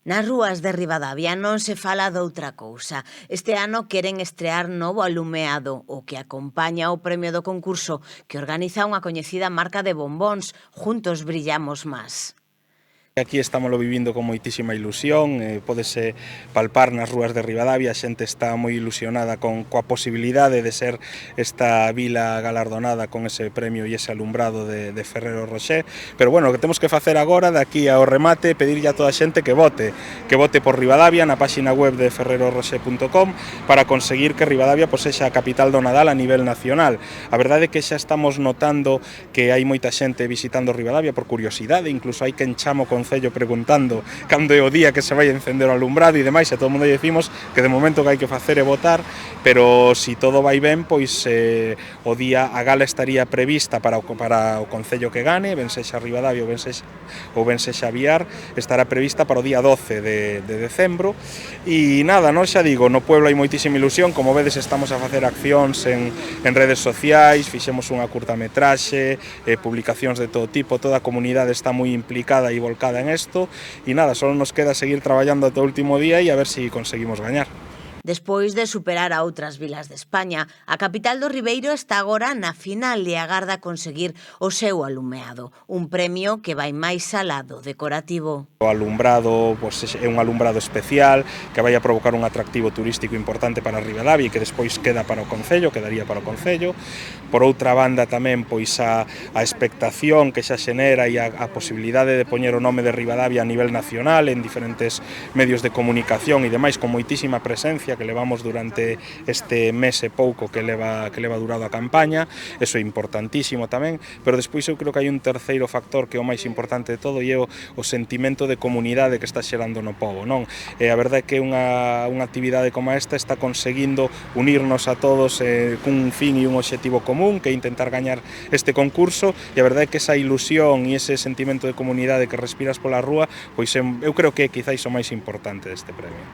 Nas rúas de Ribadavia non se fala doutra cousa. Este ano queren estrear novo alumeado, o que acompaña o premio do concurso que organiza unha coñecida marca de bombóns Juntos Brillamos Más. Aquí estámoslo vivindo con moitísima ilusión, pódese palpar nas rúas de Ribadavia, a xente está moi ilusionada coa posibilidade de ser esta vila galardonada con ese premio e ese alumbrado de Ferrero Rocher, pero bueno, o que temos que facer agora, daqui ao remate, pedirlle a toda a xente que vote por Ribadavia na páxina web de ferrerorocher.com para conseguir que Ribadavia sexa a capital do Nadal a nivel nacional. A verdade é que xa estamos notando que hai moita xente visitando Ribadavia por curiosidade, incluso hai quen chama o Concello preguntando cando é o día que se vai encender o alumbrado e demais, e todo o mundo lle decimos que de momento o que hai que facer é votar, pero si todo vai ben, pois o día a gala estaría prevista para o Concello que gane, ben sexa Ribadavia ou ben sexa Viar, estará prevista para o día 12 de decembro, e nada, non xa digo, no pueblo hai moitísima ilusión, como vedes estamos a facer accións en redes sociais, fixemos unha curtametraxe, publicacións de todo tipo, toda a comunidade está moi implicada e volcada en esto, e nada, só nos queda seguir traballando ata o último día e a ver se conseguimos gañar. Despois de superar a outras vilas de España, a capital do Ribeiro está agora na final e agarda conseguir o seu alumeado, un premio que vai máis alá do decorativo. O alumbrado é un alumbrado especial que vai a provocar un atractivo turístico importante para Ribadavia e que despois queda para o Concello, quedaría para o Concello. Por outra banda tamén a expectación que xa xenera e a posibilidade de poñer o nome de Ribadavia a nivel nacional en diferentes medios de comunicación e demais, con moitísima presencia que levamos durante este mes e pouco que leva durado a campaña, eso é importantísimo tamén, pero despois eu creo que hai un terceiro factor que é o máis importante de todo e é o sentimento de comunidade que está xerando no pobo, non? E a verdade é que unha actividade como esta está conseguindo unirnos a todos cun fin e un obxectivo común, que é intentar gañar este concurso, e a verdade é que esa ilusión e ese sentimento de comunidade que respiras pola rúa, pois eu creo que é quizáis o máis importante deste premio.